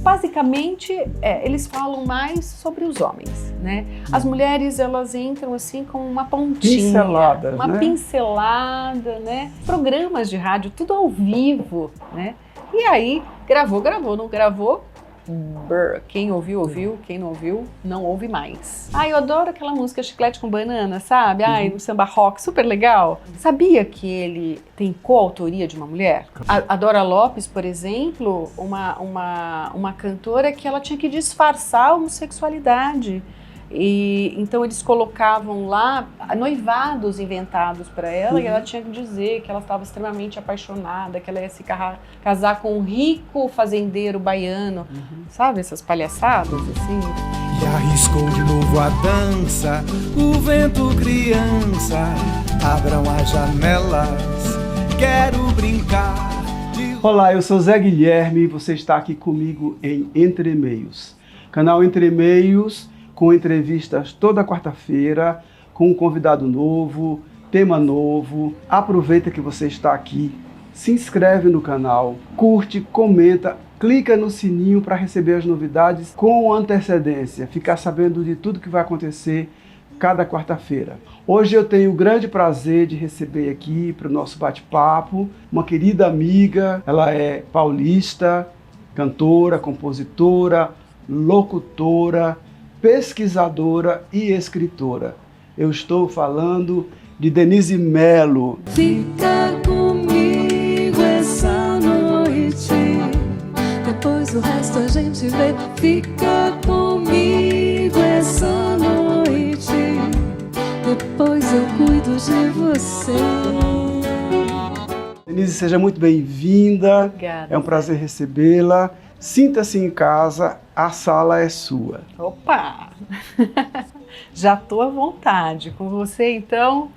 basicamente, eles falam mais sobre os homens, né? As mulheres, elas entram assim com uma pontinha. Pinceladas, uma pincelada, né? Programas de rádio, tudo ao vivo, né? E aí, gravou, não gravou? Quem ouviu, ouviu. Quem não ouviu, não ouve mais. Eu adoro aquela música Chiclete com Banana, sabe? O samba rock, super legal. Sabia que ele tem coautoria de uma mulher? A Dora Lopes, por exemplo, uma cantora que ela tinha que disfarçar a homossexualidade. E então eles colocavam lá noivados inventados para ela, e ela tinha que dizer que ela estava extremamente apaixonada, que ela ia se casar com um rico fazendeiro baiano, sabe, essas palhaçadas assim. E arriscou de novo a dança, o vento criança, abram as janelas, quero brincar. Olá, eu sou Zé Guilherme e você está aqui comigo em Entre Meios. Canal Entre Meios, com entrevistas toda quarta-feira, com um convidado novo, tema novo. Aproveita que você está aqui, se inscreve no canal, curte, comenta, clica no sininho para receber as novidades com antecedência, ficar sabendo de tudo que vai acontecer cada quarta-feira. Hoje eu tenho o grande prazer de receber aqui para o nosso bate-papo uma querida amiga. Ela é paulista, cantora, compositora, locutora, pesquisadora e escritora. Eu estou falando de Denise Mello. Fica comigo essa noite, depois o resto a gente vê. Fica comigo essa noite, depois eu cuido de você. Denise, seja muito bem-vinda. Obrigada. É um prazer recebê-la. Sinta-se em casa, a sala é sua. Opa! Já estou à vontade com você, então.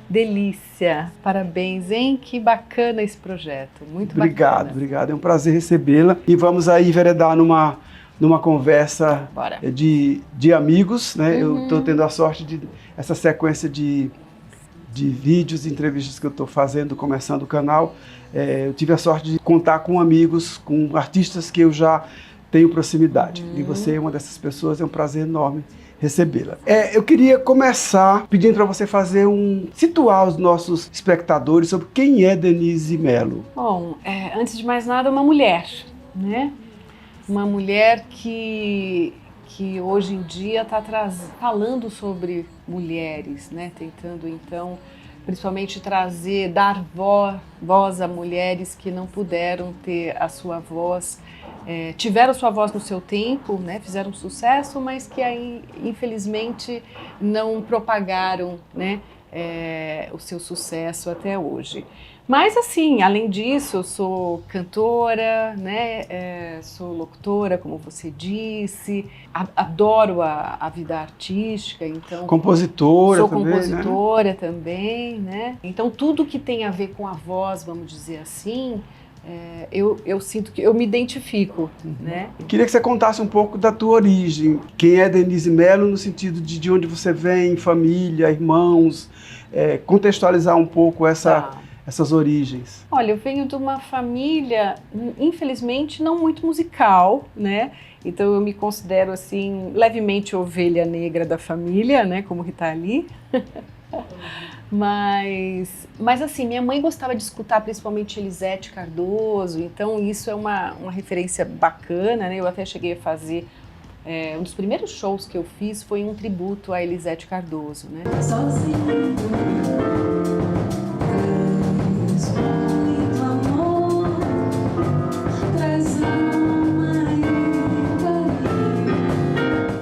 Delícia! Parabéns, hein? Que bacana esse projeto. Muito bacana. Obrigado. É um prazer recebê-la. E vamos aí enveredar numa conversa de amigos, né? Eu estou tendo a sorte de essa sequência de vídeos e entrevistas que eu estou fazendo, começando o canal. Eu tive a sorte de contar com amigos, com artistas que eu já tenho proximidade. E você é uma dessas pessoas, é um prazer enorme recebê-la. Eu queria começar pedindo para você situar os nossos espectadores sobre quem é Denise Mello. Bom, antes de mais nada, uma mulher, né? Uma mulher que hoje em dia está falando sobre mulheres, né? Tentando, então, principalmente dar voz a mulheres que não puderam ter a sua voz, tiveram sua voz no seu tempo, né? Fizeram sucesso, mas que aí, infelizmente, não propagaram, né? O seu sucesso até hoje. Mas assim, além disso, eu sou cantora, né? Sou locutora, como você disse, adoro a vida artística, então... Compositora sou também, compositora também, né? Então tudo que tem a ver com a voz, vamos dizer assim, eu sinto que eu me identifico, né? Eu queria que você contasse um pouco da tua origem. Quem é Denise Mello no sentido de onde você vem, família, irmãos, contextualizar um pouco essas origens. Olha, eu venho de uma família, infelizmente, não muito musical, né? Então eu me considero, assim, levemente ovelha negra da família, né? Como Rita Lee. Mas assim, minha mãe gostava de escutar principalmente Elisete Cardoso, então isso é uma referência bacana, né? Eu até cheguei a fazer, um dos primeiros shows que eu fiz foi um tributo a Elisete Cardoso, né? Sozinho, traz muito amor, traz alma e carinho.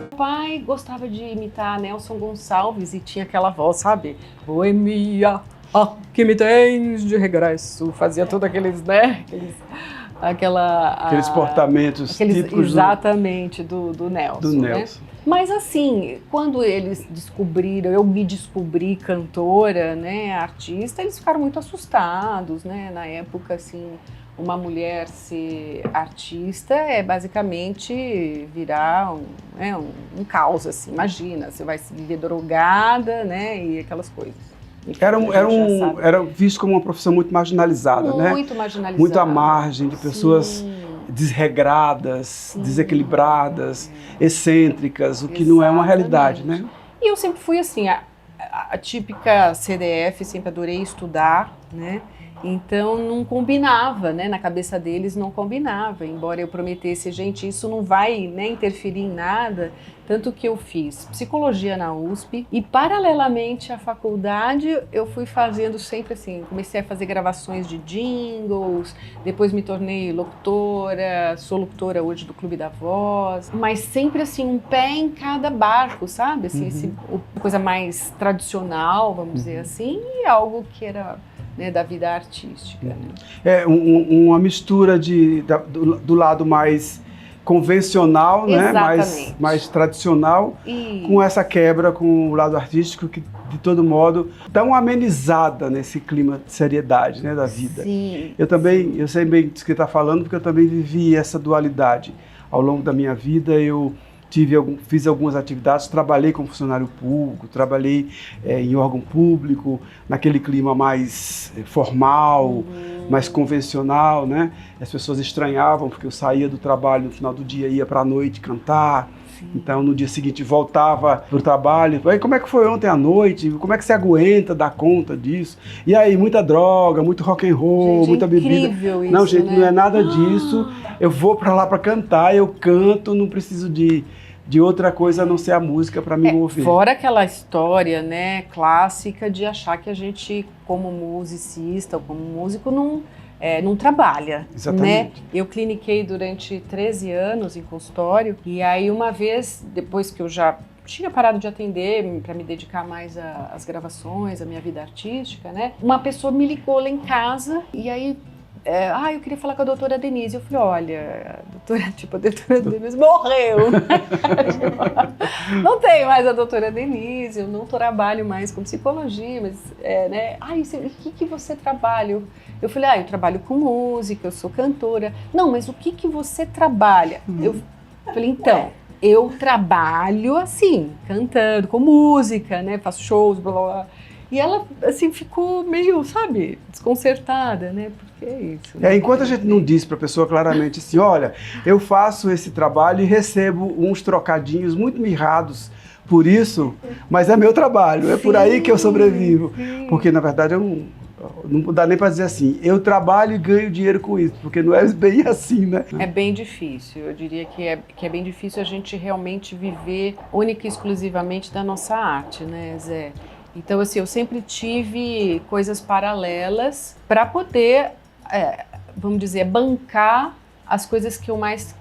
Meu pai gostava de imitar Nelson Gonçalves e tinha aquela voz, sabe? Boemia, que me tens de regresso. Fazia todos aqueles, né? Aqueles portamentos típicos exatamente do Nelson. Né? Mas assim, quando eles descobriram, eu me descobri cantora, né, artista, eles ficaram muito assustados, né? Na época, assim, uma mulher ser artista é basicamente virar um caos, assim. Imagina, você vai se viver drogada, né, e aquelas coisas. Era visto como uma profissão muito marginalizada, né? Muito marginalizada. Muito à margem de pessoas desregradas, desequilibradas, excêntricas, o que não é uma realidade, né? E eu sempre fui assim, a típica CDF, sempre adorei estudar, né? Então não combinava, né? Na cabeça deles não combinava, embora eu prometesse, gente, isso não vai, né, interferir em nada. Tanto que eu fiz psicologia na USP e, paralelamente à faculdade, eu fui fazendo sempre assim, comecei a fazer gravações de jingles, depois me tornei locutora, sou locutora hoje do Clube da Voz, mas sempre assim, um pé em cada barco, sabe? Assim, coisa mais tradicional, vamos dizer assim, e algo que era, né, da vida artística. Né? É uma mistura do lado mais convencional, né? mais tradicional, com essa quebra com o lado artístico que, de todo modo, dá uma amenizada nesse clima de seriedade, né, da vida. Sim, eu sei bem disso que está falando, porque eu também vivi essa dualidade. Ao longo da minha vida, eu fiz algumas atividades, trabalhei como funcionário público, trabalhei em órgão público, naquele clima mais formal, mais convencional, né? As pessoas estranhavam porque eu saía do trabalho no final do dia, ia para a noite cantar. Sim. Então no dia seguinte voltava para o trabalho. Aí, como é que foi ontem à noite? Como é que você aguenta dar conta disso? E aí, muita droga, muito rock and roll, gente, muita bebida. Isso, não, gente, né? não é nada disso. Eu vou para lá para cantar, eu canto, não preciso de outra coisa a não ser a música para me mover. Fora aquela história, né, clássica de achar que a gente, como musicista ou como músico, não trabalha. Exatamente. Né? Eu cliniquei durante 13 anos em consultório e aí uma vez, depois que eu já tinha parado de atender para me dedicar mais às gravações, à minha vida artística, né, uma pessoa me ligou lá em casa e aí eu queria falar com a doutora Denise. Eu falei, olha, a doutora Denise morreu. Não tem mais a doutora Denise, eu não trabalho mais com psicologia, mas, né? O que você trabalha? Eu falei, eu trabalho com música, eu sou cantora. Não, mas o que você trabalha? Eu falei, então, eu trabalho assim, cantando, com música, né? Faço shows, blá, blá, blá. E ela, assim, ficou meio, sabe, desconcertada, né? Porque é isso. Né? Enquanto a gente não diz para a pessoa claramente assim, olha, eu faço esse trabalho e recebo uns trocadinhos muito mirrados por isso, mas é meu trabalho, é por aí que eu sobrevivo. Sim. Porque, na verdade, não dá nem para dizer assim, eu trabalho e ganho dinheiro com isso, porque não é bem assim, né? É bem difícil, eu diria que é bem difícil a gente realmente viver única e exclusivamente da nossa arte, né, Zé? Então, assim, eu sempre tive coisas paralelas para poder, vamos dizer, bancar as coisas que eu mais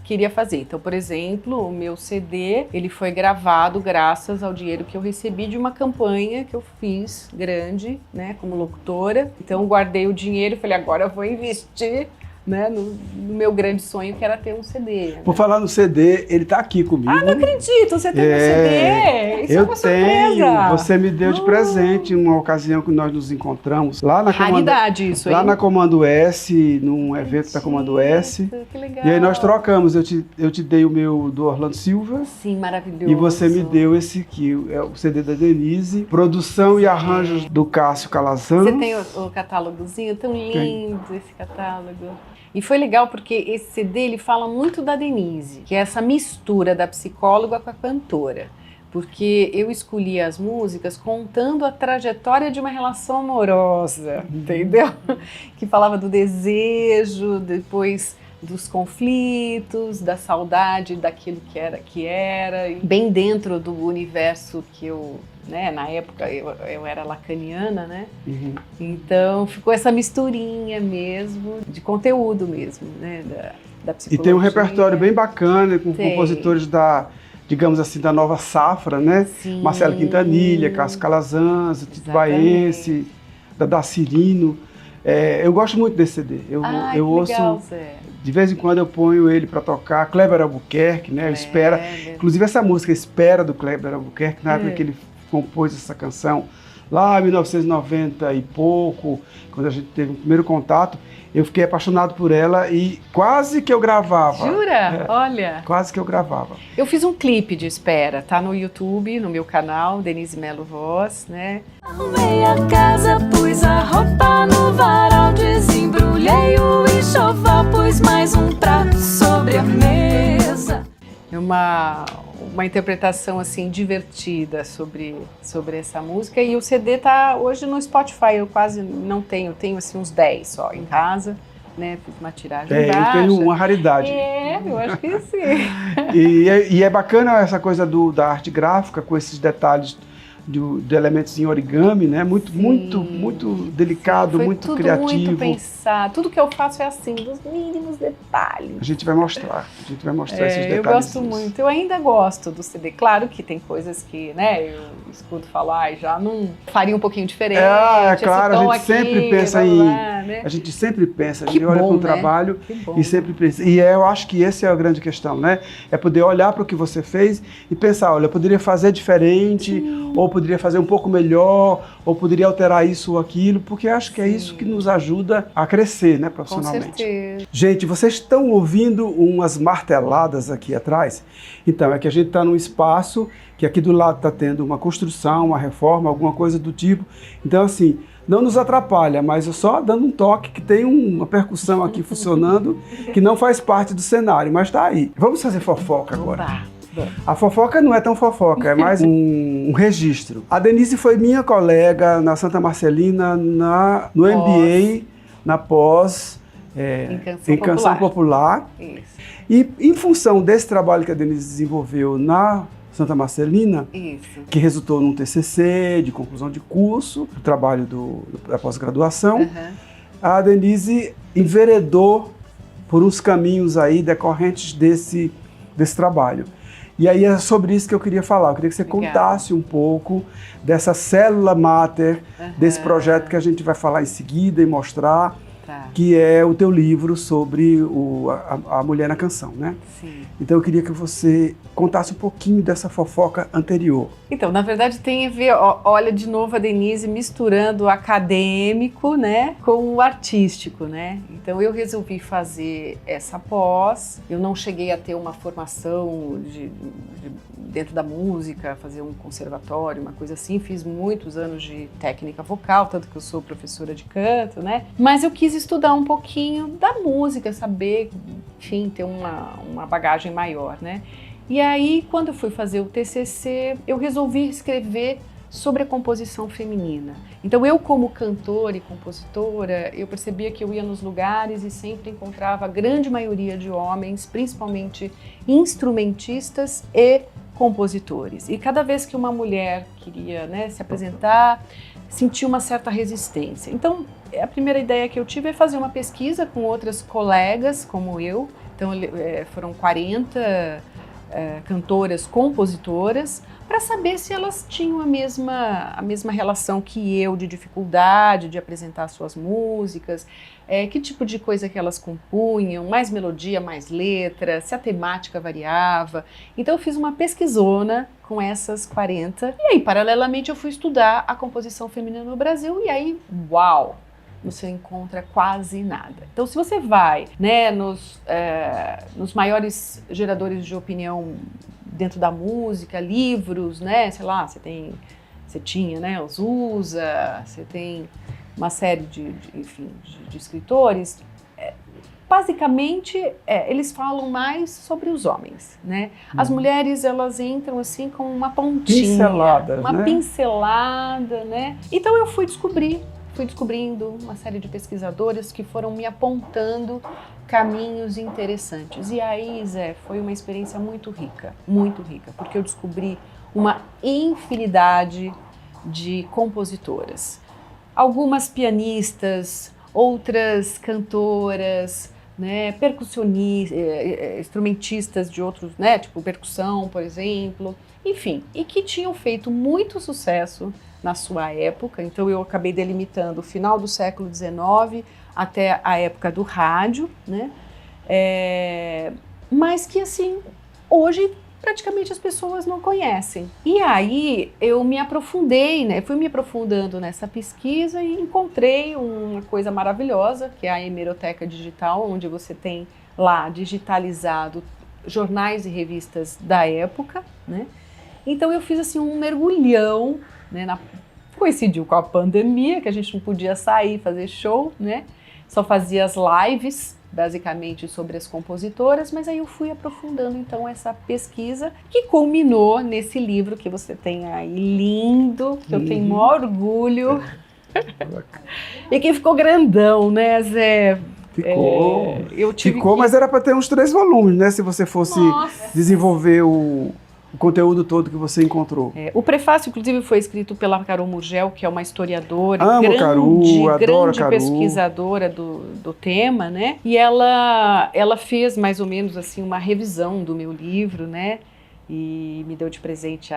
queria fazer. Então, por exemplo, o meu CD, ele foi gravado graças ao dinheiro que eu recebi de uma campanha que eu fiz grande, né, como locutora. Então, eu guardei o dinheiro e falei, agora eu vou investir, né, no meu grande sonho, que era ter um CD. Né? Por falar no CD, ele tá aqui comigo. Ah, não acredito, você tem um CD? Isso é uma surpresa. Você me deu de presente em uma ocasião que nós nos encontramos lá na Raridade isso, hein? Lá na Comando S, num evento da Comando S. Que legal. E aí nós trocamos, eu te dei o meu do Orlando Silva. Sim, maravilhoso. E você me deu esse aqui, é o CD da Denise, produção e arranjos do Cássio Calazans. Você tem o catálogozinho, tão lindo esse catálogo. E foi legal porque esse CD ele fala muito da Denise, que é essa mistura da psicóloga com a cantora. Porque eu escolhi as músicas contando a trajetória de uma relação amorosa, entendeu? Que falava do desejo, depois dos conflitos, da saudade daquilo que era, e bem dentro do universo que eu, né, na época eu era lacaniana, né? Então ficou essa misturinha mesmo, de conteúdo mesmo, né, da psicologia. E tem um repertório bem bacana, com compositores digamos assim, da nova safra, né? Sim. Marcelo Quintanilha, Cássio Calazans, Tito Baense, Dada Cirino. Eu gosto muito desse CD. Eu ouço, legal, Zé. De vez em quando eu ponho ele para tocar. Kleber Albuquerque, né? Espera. Inclusive essa música Espera do Kleber Albuquerque, na época que ele compôs essa canção, lá em 1990 e pouco, quando a gente teve o primeiro contato, eu fiquei apaixonado por ela e quase que eu gravava. Jura? Olha. Quase que eu gravava. Eu fiz um clipe de Espera, tá no YouTube, no meu canal, Denise Melo Voz, né? Arrumei a casa, pus a roupa no varal, desembrulhei o enxoval, pus mais um prato sobre a mesa. É uma interpretação assim divertida sobre essa música, e o CD tá hoje no Spotify. Eu quase não tenho assim uns 10 só em casa, né? Fiz uma tiragem Eu baixa. tenho uma raridade. Eu acho que sim. E é bacana essa coisa da arte gráfica com esses detalhes de elementos em origami, né? Muito delicado, Foi muito tudo criativo. muito pensado. Tudo que eu faço é assim, dos mínimos detalhes. A gente vai mostrar esses detalhes. Eu gosto muito, eu ainda gosto do CD. Claro que tem coisas que, né, eu escuto falar e já não faria um pouquinho diferente. É esse claro, tom a gente aqui, sempre pensa blá, em. blá, blá, né? A gente sempre pensa, a Que gente olha bom, para o né? trabalho Que bom. e sempre pensa. E eu acho que essa é a grande questão, né? É poder olhar para o que você fez e pensar, olha, eu poderia fazer diferente, ou poderia fazer um pouco melhor, ou poderia alterar isso ou aquilo, porque eu acho que é isso que nos ajuda a crescer, né, Com profissionalmente. certeza. Gente, vocês estão ouvindo umas marteladas aqui atrás? Então, é que a gente está num espaço que aqui do lado está tendo uma construção, uma reforma, alguma coisa do tipo. Então, assim, não nos atrapalha, mas eu só dando um toque que tem uma percussão aqui funcionando que não faz parte do cenário, mas está aí. Vamos fazer fofoca agora. Opa. A fofoca não é tão fofoca, é mais um registro. A Denise foi minha colega na Santa Marcelina, no MBA, na pós, em Canção Popular. Isso. E em função desse trabalho que a Denise desenvolveu na Santa Marcelina, Isso. que resultou num TCC, de conclusão de curso, do trabalho da pós-graduação, Uhum. a Denise enveredou por uns caminhos aí decorrentes desse trabalho. E aí é sobre isso que eu queria falar. Eu queria que você contasse um pouco dessa célula máter, desse projeto que a gente vai falar em seguida e mostrar, que é o teu livro sobre a mulher na canção, né? Sim. Então eu queria que você contasse um pouquinho dessa fofoca anterior. Então, na verdade, tem a ver, olha de novo a Denise misturando o acadêmico, né, com o artístico, né? Então eu resolvi fazer essa pós. Eu não cheguei a ter uma formação dentro da música, fazer um conservatório, uma coisa assim. Fiz muitos anos de técnica vocal, tanto que eu sou professora de canto, né? Mas eu quis estudar um pouquinho da música, saber, enfim, ter uma bagagem maior, né? E aí, quando eu fui fazer o TCC, eu resolvi escrever sobre a composição feminina. Então, eu como cantora e compositora, eu percebia que eu ia nos lugares e sempre encontrava a grande maioria de homens, principalmente instrumentistas e compositores. E cada vez que uma mulher queria, né, se apresentar, sentia uma certa resistência. Então, a primeira ideia que eu tive é fazer uma pesquisa com outras colegas como eu. Então, foram 40 cantoras, compositoras, para saber se elas tinham a mesma relação que eu de dificuldade de apresentar suas músicas, que tipo de coisa que elas compunham, mais melodia, mais letra, se a temática variava. Então eu fiz uma pesquisona com essas 40 e aí paralelamente eu fui estudar a composição feminina no Brasil e aí, uau! Você encontra quase nada. Então, se você vai, né, nos maiores geradores de opinião dentro da música, livros, né, sei lá, você tinha, né, os USA, você tem uma série de escritores, basicamente, eles falam mais sobre os homens, né? As mulheres, elas entram assim com uma pontinha, Pinceladas, uma né? pincelada, né? Então eu fui descobrindo uma série de pesquisadoras que foram me apontando caminhos interessantes. E aí, Zé, foi uma experiência muito rica, porque eu descobri uma infinidade de compositoras. Algumas pianistas, outras cantoras, né, percussionistas, instrumentistas de outros, né, tipo percussão, por exemplo, enfim, e que tinham feito muito sucesso na sua época. Então eu acabei delimitando o final do século XIX até a época do rádio, né? Mas que assim, hoje praticamente as pessoas não conhecem. E aí eu me aprofundei, né? Fui me aprofundando nessa pesquisa e encontrei uma coisa maravilhosa, que é a Hemeroteca Digital, onde você tem lá digitalizado jornais e revistas da época, né? Então eu fiz assim um mergulhão, né, coincidiu com a pandemia, que a gente não podia sair, fazer show, né? só fazia as lives, basicamente, sobre as compositoras, mas aí eu fui aprofundando, então, essa pesquisa, que culminou nesse livro que você tem aí, lindo, que eu tenho maior orgulho, e que ficou grandão, né, Zé? Ficou, mas era para ter uns 3 volumes, né? Se você fosse desenvolver o conteúdo todo que você encontrou. O prefácio, inclusive, foi escrito pela Carol Murgel, que é uma historiadora, grande pesquisadora do tema, né? E ela fez mais ou menos assim uma revisão do meu livro, né? E me deu de presente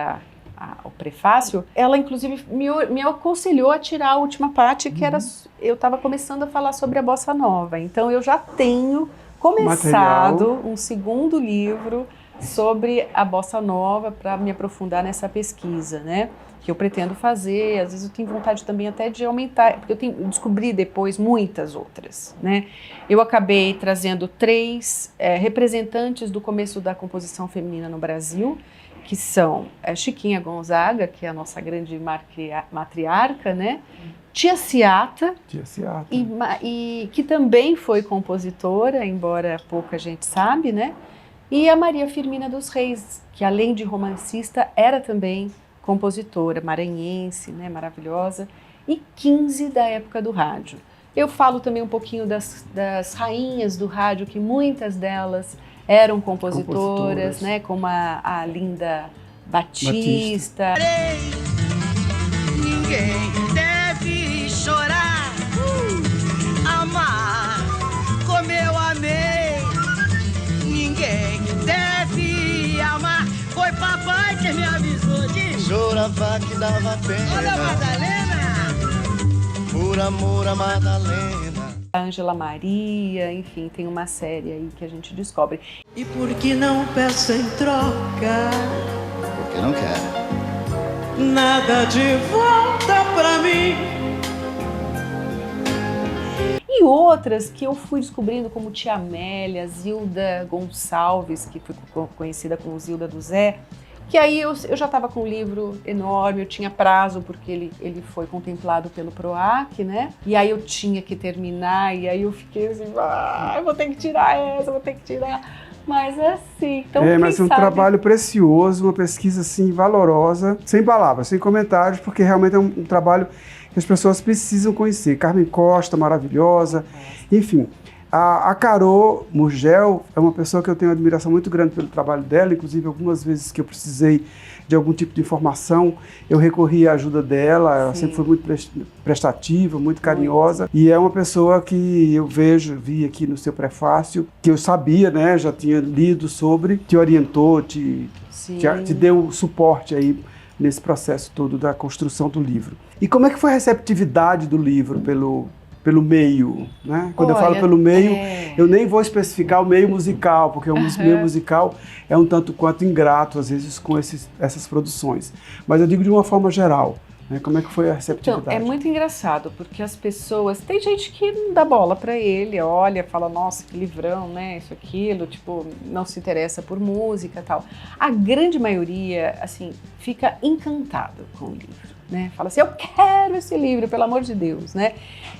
o prefácio. Ela, inclusive, me aconselhou a tirar a última parte, que era... Eu estava começando a falar sobre a Bossa Nova. Então, eu já tenho começado um segundo livro sobre a Bossa Nova para me aprofundar nessa pesquisa, né? Que eu pretendo fazer. Às vezes eu tenho vontade também até de aumentar, porque eu descobri depois muitas outras, né? Eu acabei trazendo 3 representantes do começo da composição feminina no Brasil, que são Chiquinha Gonzaga, que é a nossa grande matriarca, né? Tia Ciata, e que também foi compositora, embora pouca gente sabe, né? E a Maria Firmina dos Reis, que além de romancista, era também compositora, maranhense, né, maravilhosa, e 15 da época do rádio. Eu falo também um pouquinho das rainhas do rádio, que muitas delas eram compositoras, né, como a Linda Batista. Ninguém deve chorar, amar como eu amei. Ninguém deve amar. Foi papai que me avisou de... Chorava que dava pena. Olha a Madalena. Por amor a Madalena. A Ângela Maria, enfim, tem uma série aí que a gente descobre. E por que não peço em troca? Porque não quero. Nada de volta pra mim. E outras que eu fui descobrindo, como Tia Amélia, Zilda Gonçalves, que foi conhecida como Zilda do Zé, que aí eu já estava com um livro enorme, eu tinha prazo, porque ele foi contemplado pelo PROAC, né? E aí eu tinha que terminar, e aí eu fiquei assim, eu vou ter que tirar essa, vou ter que tirar. Mas é assim, então mas é um trabalho precioso, uma pesquisa assim valorosa, sem palavras, sem comentários, porque realmente é um trabalho que as pessoas precisam conhecer. Carmen Costa, maravilhosa, enfim. A Carol Murgel é uma pessoa que eu tenho uma admiração muito grande pelo trabalho dela, inclusive algumas vezes que eu precisei de algum tipo de informação, eu recorri à ajuda dela. Ela sempre foi muito prestativa, muito carinhosa, e é uma pessoa que eu vi aqui no seu prefácio, que eu sabia, né, já tinha lido sobre, te orientou, te deu suporte aí nesse processo todo da construção do livro. E como é que foi a receptividade do livro pelo meio, né? Quando eu falo pelo meio, eu nem vou especificar o meio musical, porque o meio musical é um tanto quanto ingrato, às vezes, com essas produções. Mas eu digo de uma forma geral, né? Como é que foi a receptividade? Então, é muito engraçado, porque as pessoas... Tem gente que não dá bola para ele, olha, fala, nossa, que livrão, né? Isso, aquilo, tipo, não se interessa por música e tal. A grande maioria, assim, fica encantado com o livro. Né? Fala assim, eu quero esse livro, pelo amor de Deus, né?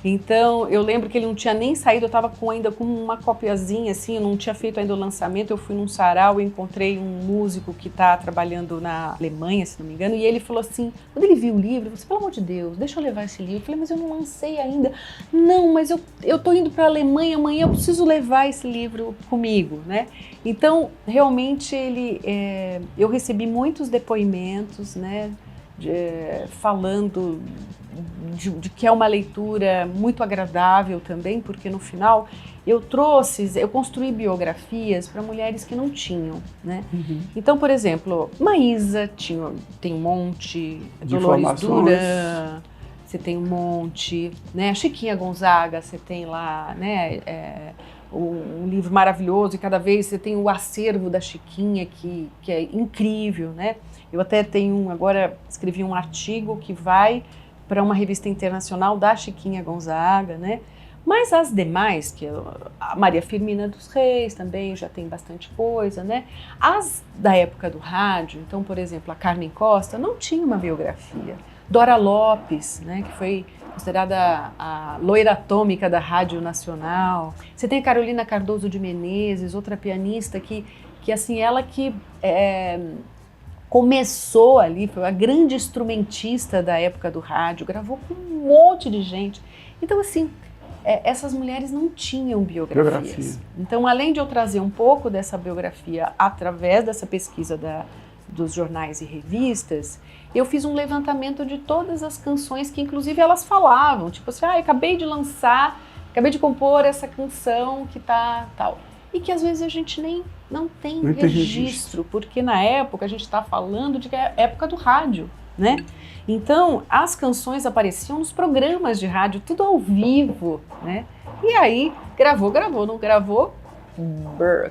Então, eu lembro que ele não tinha nem saído, eu estava ainda com uma copiazinha, assim, eu não tinha feito ainda o lançamento, eu fui num sarau e encontrei um músico que está trabalhando na Alemanha, se não me engano, e ele falou assim, quando ele viu o livro, ele falou assim, pelo amor de Deus, deixa eu levar esse livro. Eu falei, mas eu não lancei ainda. Não, mas eu tô indo para a Alemanha amanhã, eu preciso levar esse livro comigo, né? Então, realmente, eu recebi muitos depoimentos, né? Falando de que é uma leitura muito agradável também, porque no final eu construí biografias para mulheres que não tinham, né? Então, por exemplo, Maísa tem um monte, Dolores Duran, você tem um monte, né? Chiquinha Gonzaga, você tem lá, né? Um livro maravilhoso, e cada vez você tem o acervo da Chiquinha, que é incrível, né? Eu até agora escrevi um artigo que vai para uma revista internacional da Chiquinha Gonzaga, né? Mas as demais, que a Maria Firmina dos Reis também já tem bastante coisa, né? As da época do rádio, então, por exemplo, a Carmen Costa não tinha uma biografia. Dora Lopes, né, que foi considerada a loira atômica da Rádio Nacional. Você tem a Carolina Cardoso de Menezes, outra pianista que assim, ela que começou ali, foi a grande instrumentista da época do rádio, gravou com um monte de gente. Então, assim, essas mulheres não tinham biografias. Então, além de eu trazer um pouco dessa biografia através dessa pesquisa dos jornais e revistas, eu fiz um levantamento de todas as canções que, inclusive, elas falavam. Tipo assim, eu acabei de compor essa canção que tá tal. E que, às vezes, a gente não tem registro, porque na época a gente está falando de que é a época do rádio, né? Então, as canções apareciam nos programas de rádio, tudo ao vivo, né? E aí, gravou, não gravou,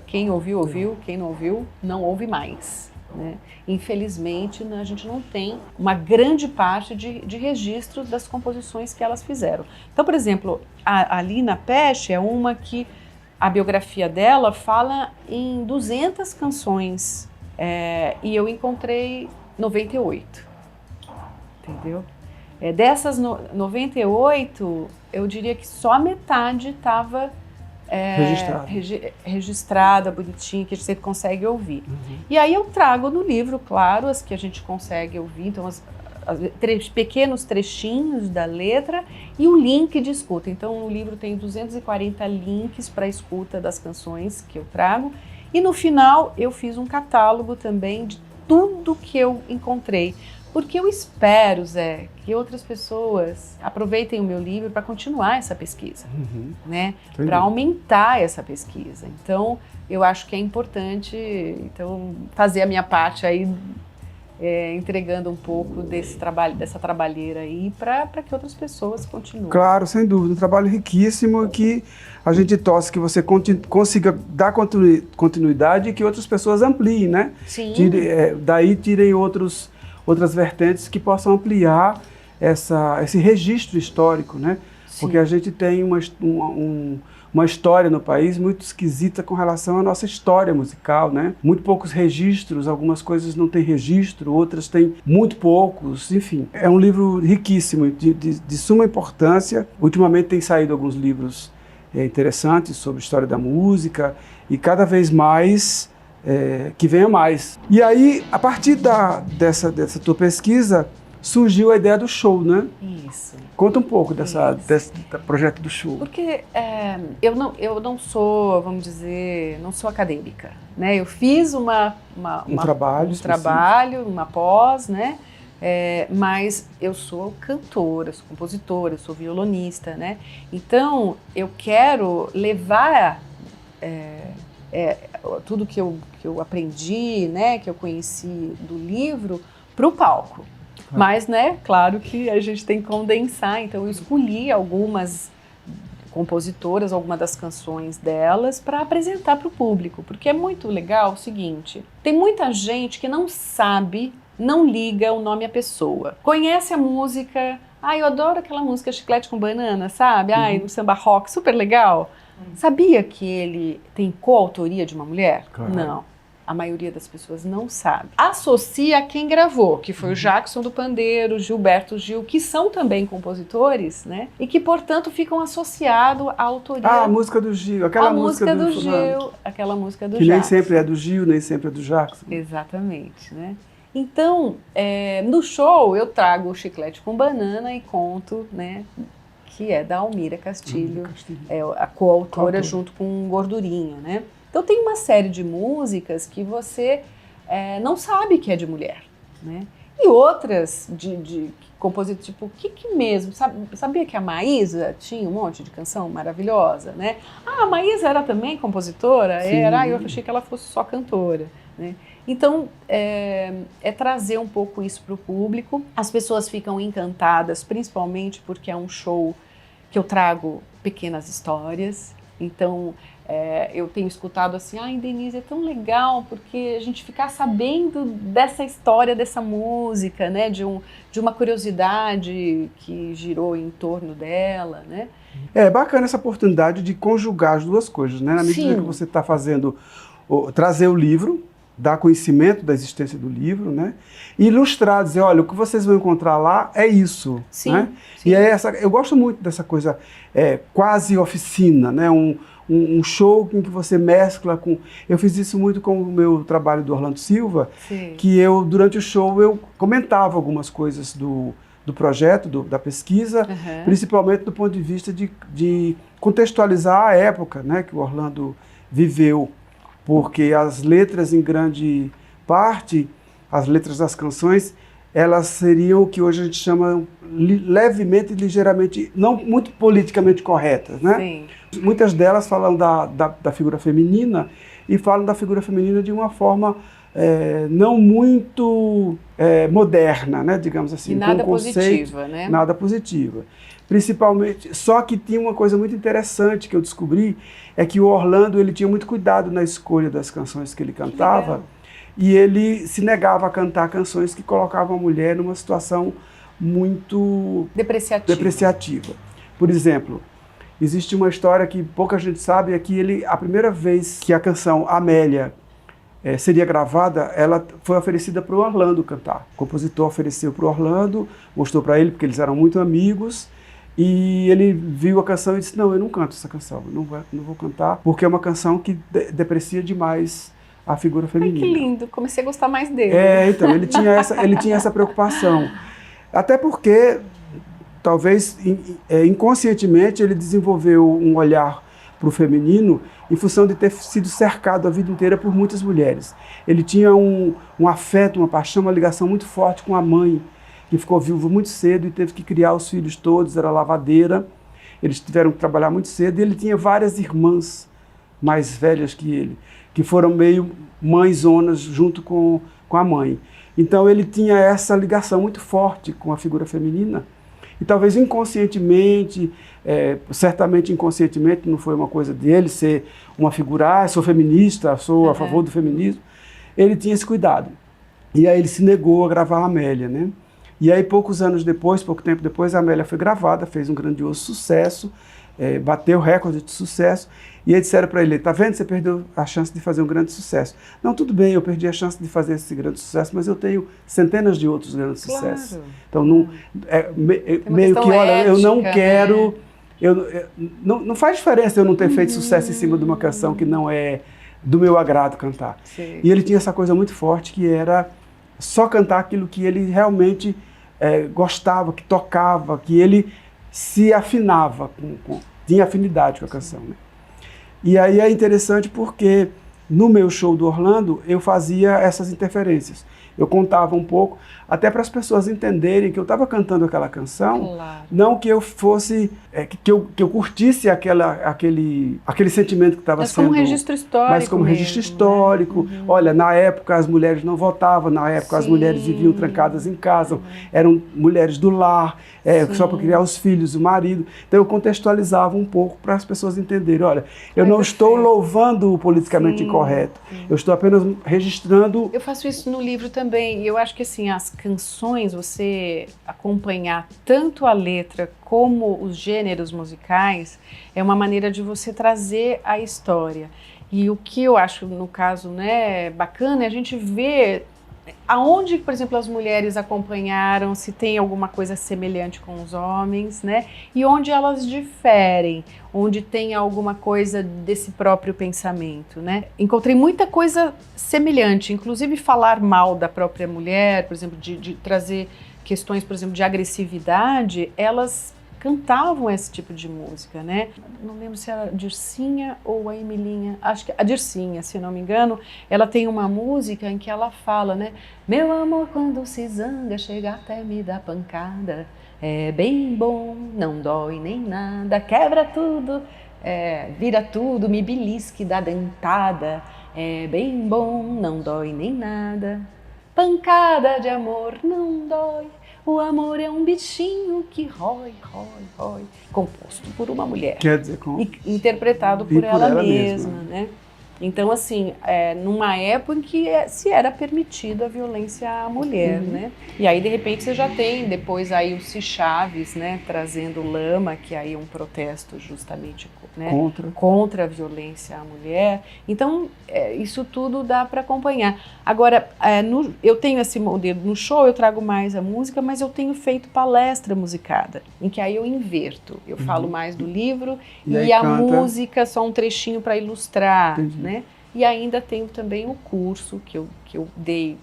quem ouviu, ouviu, quem não ouviu, não ouve mais, né? Infelizmente, a gente não tem uma grande parte de registro das composições que elas fizeram. Então, por exemplo, a Lina Pesce é uma que a biografia dela fala em 200 canções e eu encontrei 98, entendeu? Dessas 98, eu diria que só a metade estava registrada, bonitinha, que a gente sempre consegue ouvir. Uhum. E aí eu trago no livro, claro, as que a gente consegue ouvir, então pequenos trechinhos da letra e o link de escuta. Então o livro tem 240 links para a escuta das canções que eu trago e no final eu fiz um catálogo também de tudo que eu encontrei, porque eu espero, Zé, que outras pessoas aproveitem o meu livro para continuar essa pesquisa, né? Para aumentar essa pesquisa. Então eu acho que é importante fazer a minha parte aí, entregando um pouco dessa trabalheira aí para que outras pessoas continuem. Claro, sem dúvida, um trabalho riquíssimo que a gente torce que você consiga dar continuidade e que outras pessoas ampliem, né? Sim. Daí tirem outras vertentes que possam ampliar esse registro histórico, né? Sim. Porque a gente tem uma história no país muito esquisita com relação à nossa história musical, né? Muito poucos registros, algumas coisas não têm registro, outras têm muito poucos, enfim. É um livro riquíssimo, de suma importância. Ultimamente tem saído alguns livros interessantes sobre história da música e cada vez mais que venha mais. E aí, a partir dessa tua pesquisa, surgiu a ideia do show, né? Isso. Conta um pouco desse projeto do show. Porque eu não sou, vamos dizer, não sou acadêmica, né? Eu fiz um trabalho, uma pós, né? Mas eu sou cantora, sou compositora, sou violonista, né? Então, eu quero levar tudo que eu aprendi, né? Que eu conheci do livro para o palco. Mas, né, claro que a gente tem que condensar, então eu escolhi algumas compositoras, algumas das canções delas para apresentar para o público, porque é muito legal o seguinte, tem muita gente que não sabe, não liga o nome à pessoa, conhece a música, eu adoro aquela música Chiclete com Banana, sabe, no samba rock, super legal, sabia que ele tem coautoria de uma mulher? Claro. Não. A maioria das pessoas não sabe. Associa a quem gravou, que foi o Jackson do Pandeiro, Gilberto Gil, que são também compositores, né? E que, portanto, ficam associados à autoria. A música do Gil, aquela música do Gil, aquela música do que Jackson. Nem sempre é do Gil, nem sempre é do Jackson. Exatamente, né? Então, no show, eu trago o Chiclete com Banana e conto, né? Que é da Almira Castilho, a coautora junto com Gordurinha, né? Então tem uma série de músicas que você não sabe que é de mulher, né? E outras de compositor, tipo, que mesmo? Sabia que a Maísa tinha um monte de canção maravilhosa, né? A Maísa era também compositora? Sim. Eu achei que ela fosse só cantora, né? Então, trazer um pouco isso para o público. As pessoas ficam encantadas, principalmente porque é um show que eu trago pequenas histórias. Então, eu tenho escutado assim, Denise, é tão legal porque a gente ficar sabendo dessa história, dessa música, né, de uma curiosidade que girou em torno dela, né? É bacana essa oportunidade de conjugar as duas coisas, né? Na medida que você está fazendo, trazer o livro, dar conhecimento da existência do livro, né? E ilustrar, dizer, olha, o que vocês vão encontrar lá é isso. Sim, né? sim. E é eu gosto muito dessa coisa quase oficina, né? Um show em que você mescla com... Eu fiz isso muito com o meu trabalho do Orlando Silva, Sim. que durante o show, eu comentava algumas coisas do projeto, da pesquisa, principalmente do ponto de vista de contextualizar a época, né, que o Orlando viveu, porque as letras, em grande parte, as letras das canções, elas seriam o que hoje a gente chama levemente e ligeiramente, não muito politicamente corretas, né? Sim. Muitas delas falam da figura feminina e falam da figura feminina de uma forma não muito moderna, né? Digamos assim. E nada com um conceito, positiva, né? Nada positiva. Principalmente, só que tinha uma coisa muito interessante que eu descobri, é que o Orlando ele tinha muito cuidado na escolha das canções que ele cantava, e ele se negava a cantar canções que colocavam a mulher numa situação muito depreciativa. Por exemplo, existe uma história que pouca gente sabe, é que a primeira vez que a canção Amélia seria gravada, ela foi oferecida para o Orlando cantar. O compositor ofereceu para o Orlando, mostrou para ele, porque eles eram muito amigos, e ele viu a canção e disse, não, eu não canto essa canção, eu não vou cantar, porque é uma canção que deprecia demais a figura feminina. Ai, que lindo, comecei a gostar mais dele. Então, ele tinha essa preocupação. Até porque, talvez, inconscientemente, ele desenvolveu um olhar para o feminino em função de ter sido cercado a vida inteira por muitas mulheres. Ele tinha um afeto, uma paixão, uma ligação muito forte com a mãe, que ficou viúva muito cedo e teve que criar os filhos todos, era lavadeira. Eles tiveram que trabalhar muito cedo e ele tinha várias irmãs mais velhas que ele, que foram meio mãezonas junto com a mãe. Então ele tinha essa ligação muito forte com a figura feminina e talvez inconscientemente, certamente inconscientemente, não foi uma coisa dele ser uma figura, sou feminista, sou a favor do feminismo, ele tinha esse cuidado. E aí ele se negou a gravar a Amélia, né? E aí pouco tempo depois, a Amélia foi gravada, fez um grandioso sucesso, bateu recorde de sucesso, e aí disseram para ele, tá vendo, você perdeu a chance de fazer um grande sucesso. Não, tudo bem, eu perdi a chance de fazer esse grande sucesso, mas eu tenho centenas de outros grandes sucessos. Então, meio que, olha, ética, eu não quero... Né? Não faz diferença eu não ter feito sucesso em cima de uma canção que não é do meu agrado cantar. Sim. E ele tinha essa coisa muito forte, que era só cantar aquilo que ele realmente gostava, que tocava, que ele se afinava, tinha afinidade com a canção. Né? E aí é interessante porque no meu show do Orlando eu fazia essas interferências. Eu contava um pouco, até para as pessoas entenderem que eu estava cantando aquela canção, claro. Não que eu fosse, que eu curtisse aquele sentimento que estava sendo... Mas como registro histórico. Mas como mesmo, registro histórico. Né? Olha, na época as mulheres não votavam, na época as mulheres viviam trancadas em casa, eram mulheres do lar, só para criar os filhos, o marido. Então eu contextualizava um pouco para as pessoas entenderem, olha, eu não estou louvando o politicamente incorreto, eu estou apenas registrando... Eu faço isso no livro também, e eu acho que assim, as canções, você acompanhar tanto a letra como os gêneros musicais, é uma maneira de você trazer a história. E o que eu acho, no caso, né, bacana é a gente ver aonde, por exemplo, as mulheres acompanharam, se tem alguma coisa semelhante com os homens, né? E onde elas diferem, onde tem alguma coisa desse próprio pensamento, né? Encontrei muita coisa semelhante, inclusive falar mal da própria mulher, por exemplo, de trazer questões, por exemplo, de agressividade, elas cantavam esse tipo de música, né? Não lembro se era a Dircinha ou a Emilinha, acho que a Dircinha, se não me engano, ela tem uma música em que ela fala, né? Meu amor, quando se zanga, chega até me dar pancada, é bem bom, não dói nem nada, quebra tudo, vira tudo, me belisque da dentada, é bem bom, não dói nem nada, pancada de amor não dói. O amor é um bichinho que rói, rói, rói. Composto por uma mulher. Quer dizer, interpretado por ela mesma, né? Então, assim, numa época em que se era permitida a violência à mulher, né? E aí, de repente, você já tem depois aí o Si Chaves, né? Trazendo Lama, que aí é um protesto justamente né? Contra a violência à mulher. Então, isso tudo dá para acompanhar. Agora, eu tenho esse modelo, no show eu trago mais a música, mas eu tenho feito palestra musicada, em que aí eu inverto. Eu falo mais do livro e a música só um trechinho para ilustrar, né? E ainda tenho também o curso que eu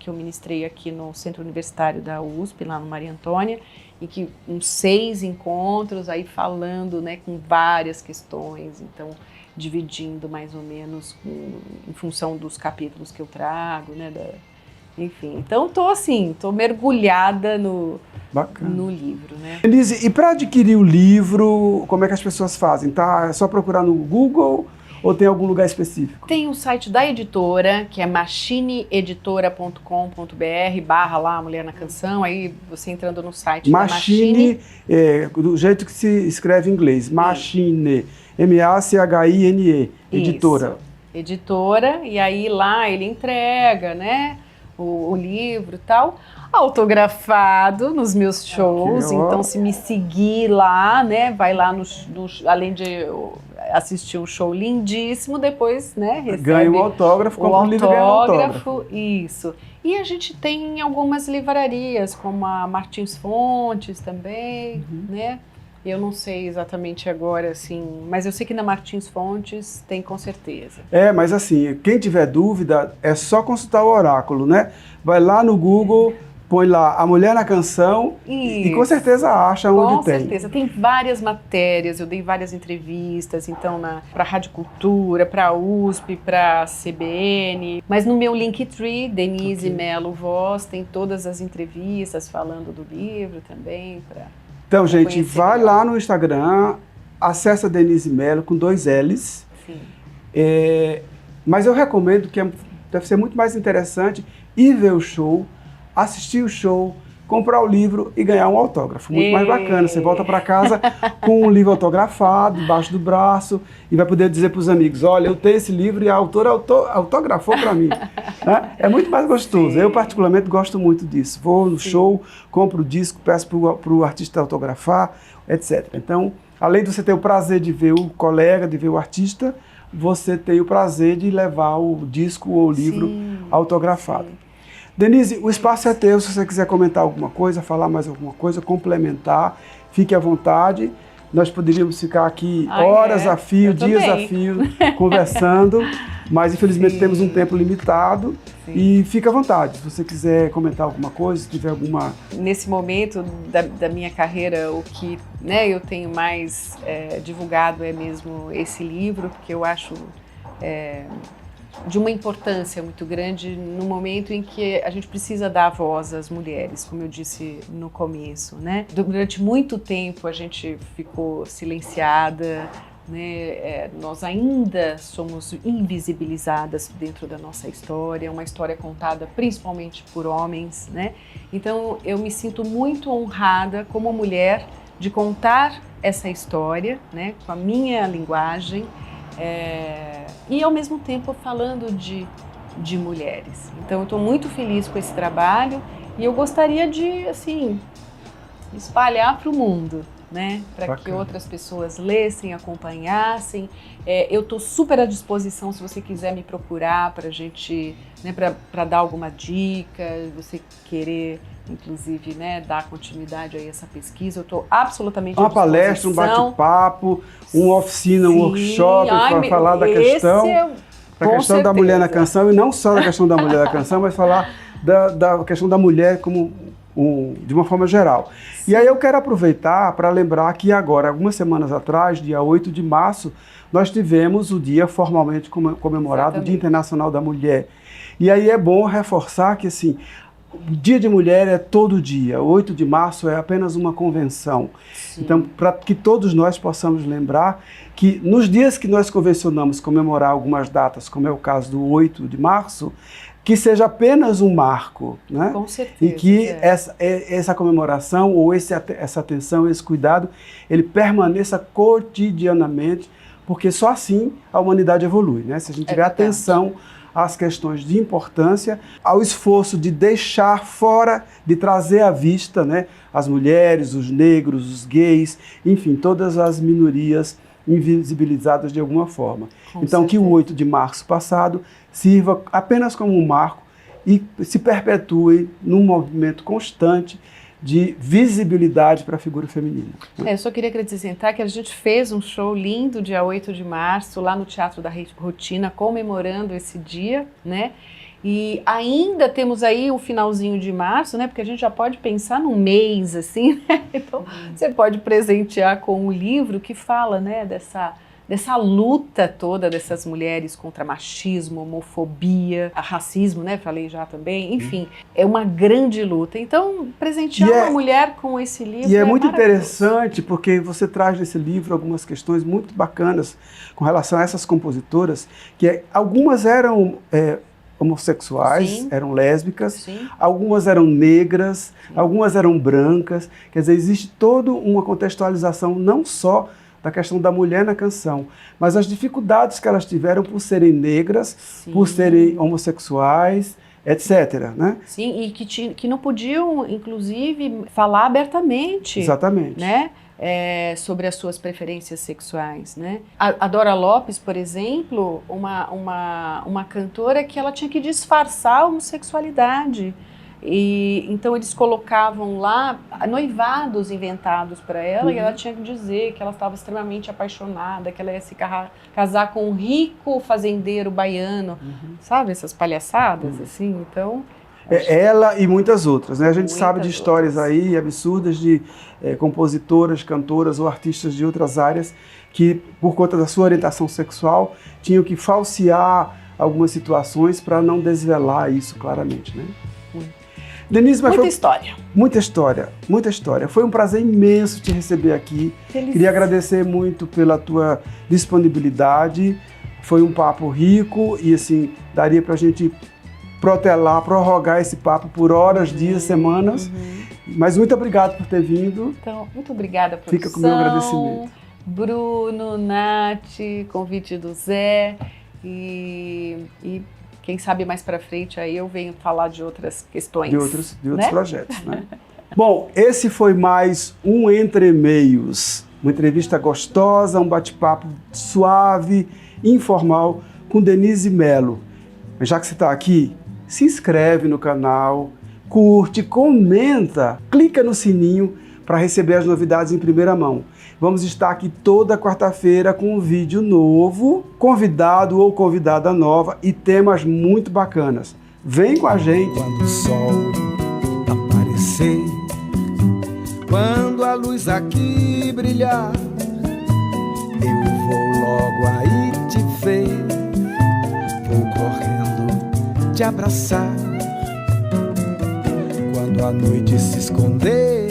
ministrei aqui no Centro Universitário da USP, lá no Maria Antônia, e que uns 6 encontros aí falando, né, com várias questões, então dividindo mais ou menos em função dos capítulos que eu trago, né, enfim. Então tô mergulhada no livro, né. Denise, e para adquirir o livro, como é que as pessoas fazem? Tá? É só procurar no Google ou tem algum lugar específico? Tem o site da editora, que é machineeditora.com.br, / lá Mulher na Canção, aí você entrando no site Machine, do jeito que se escreve em inglês, Machine, M-A-C-H-I-N-E, editora. Isso, editora, e aí lá ele entrega, né, o livro e tal, autografado nos meus shows, então se me seguir lá, né, vai lá além de assistir um show lindíssimo, depois, né, recebe ganha um autógrafo, compra um livro e ganha um autógrafo. Isso. E a gente tem algumas livrarias, como a Martins Fontes também, né? Eu não sei exatamente agora, assim, mas eu sei que na Martins Fontes tem com certeza. Mas assim, quem tiver dúvida, é só consultar o oráculo, né? Vai lá no Google, põe lá A Mulher na Canção e com certeza acha onde tem. Com certeza, tem várias matérias, eu dei várias entrevistas, então para a Rádio Cultura, para a USP, para a CBN, mas no meu Linktree, Denise Melo Voz, tem todas as entrevistas falando do livro também. Então, gente, vai lá no Instagram, acessa Denise Melo com 2 L's. Sim. Mas eu recomendo que deve ser muito mais interessante ir ver o show, assistir o show, comprar o livro e ganhar um autógrafo. Muito mais bacana. Você volta para casa com um livro autografado, debaixo do braço, e vai poder dizer para os amigos, olha, eu tenho esse livro e a autora autografou para mim. Né? É muito mais gostoso. Sim. Eu, particularmente, gosto muito disso. Vou no show, compro o disco, peço para o artista autografar, etc. Então, além de você ter o prazer de ver o colega, de ver o artista, você tem o prazer de levar o disco ou o livro autografado. Sim. Denise, o espaço é teu, se você quiser comentar alguma coisa, falar mais alguma coisa, complementar, fique à vontade. Nós poderíamos ficar aqui horas a fio, dias a fio, conversando, mas infelizmente temos um tempo limitado. E fica à vontade, se você quiser comentar alguma coisa, se tiver alguma... Nesse momento da minha carreira, o que, né, eu tenho mais divulgado é mesmo esse livro, porque eu acho... de uma importância muito grande no momento em que a gente precisa dar voz às mulheres, como eu disse no começo, né? Durante muito tempo a gente ficou silenciada, né? Nós ainda somos invisibilizadas dentro da nossa história, uma história contada principalmente por homens, né? Então eu me sinto muito honrada como mulher de contar essa história, né? Com a minha linguagem, e ao mesmo tempo falando de mulheres. Então eu estou muito feliz com esse trabalho e eu gostaria de, assim, espalhar para o mundo, né? Para que outras pessoas lessem, acompanhassem. Eu estou super à disposição se você quiser me procurar para a gente, né, para dar alguma dica, você querer, inclusive, né, dar continuidade a essa pesquisa. Eu estou absolutamente à disposição. Uma palestra, um bate-papo, uma oficina, um workshop para falar da questão, da mulher na canção, e não só da questão da mulher na canção, mas falar da questão da mulher como de uma forma geral. Sim. E aí eu quero aproveitar para lembrar que agora, algumas semanas atrás, dia 8 de março, nós tivemos o dia formalmente comemorado, o Dia Internacional da Mulher. E aí é bom reforçar que, assim, o Dia de Mulher é todo dia, 8 de março é apenas uma convenção. Sim. Então, para que todos nós possamos lembrar que nos dias que nós convencionamos comemorar algumas datas, como é o caso do 8 de março, que seja apenas um marco, né? Com certeza. E que essa comemoração, ou essa atenção, esse cuidado, ele permaneça cotidianamente, porque só assim a humanidade evolui, né? Se a gente tiver atenção às questões de importância, ao esforço de deixar fora, de trazer à vista, né, as mulheres, os negros, os gays, enfim, todas as minorias invisibilizadas de alguma forma. Com Então, que o certeza. 8 de março passado sirva apenas como um marco e se perpetue num movimento constante de visibilidade para a figura feminina. Eu só queria acrescentar que a gente fez um show lindo dia 8 de março lá no Teatro da Rotina, comemorando esse dia, né? E ainda temos aí o finalzinho de março, né? Porque a gente já pode pensar num mês, assim, né? Então, você pode presentear com um livro que fala, né, dessa luta toda dessas mulheres contra machismo, homofobia, racismo, né? Falei já também. Enfim, é uma grande luta. Então, presentear uma mulher com esse livro E é muito maravilhoso. interessante porque você traz nesse livro algumas questões muito bacanas com relação a essas compositoras, que algumas eram homossexuais, Sim. eram lésbicas, Sim. algumas eram negras, algumas eram brancas. Quer dizer, existe toda uma contextualização não só da questão da mulher na canção, mas as dificuldades que elas tiveram por serem negras, Sim. por serem homossexuais, etc. Né? Sim, e que não podiam, inclusive, falar abertamente. Exatamente. Né? Sobre as suas preferências sexuais, né? A Dora Lopes, por exemplo, uma cantora que ela tinha que disfarçar a homossexualidade. E então eles colocavam lá noivados inventados para ela, e ela tinha que dizer que ela estava extremamente apaixonada, que ela ia se casar com um rico fazendeiro baiano, sabe? Essas palhaçadas, assim, então... Ela e muitas outras, né? A gente sabe de Muitas histórias outras. aí absurdas de compositoras, cantoras ou artistas de outras áreas que, por conta da sua orientação sexual, tinham que falsear algumas situações para não desvelar isso claramente, né? Denise, mas Muita história. muita história, muita história. Foi um prazer imenso te receber aqui. Feliz. Queria agradecer muito pela tua disponibilidade. Foi um papo rico e, assim, daria para a gente protelar, prorrogar esse papo por horas, dias, semanas. Mas muito obrigado por ter vindo. Então, muito obrigada, produção. Fica com o meu agradecimento. Bruno, Nath, convite do Zé e quem sabe mais pra frente aí eu venho falar de outras questões. De outros né? projetos, né? Bom, esse foi mais um Entre Meios. Uma entrevista gostosa, um bate-papo suave, informal, com Denise Mello. Mas já que você está aqui, se inscreve no canal, curte, comenta, clica no sininho para receber as novidades em primeira mão. Vamos estar aqui toda quarta-feira com um vídeo novo, convidado ou convidada nova e temas muito bacanas. Vem com a gente! Quando o sol aparecer, quando a luz aqui brilhar, eu vou logo aí te ver, vou correndo te abraçar. Quando a noite se esconder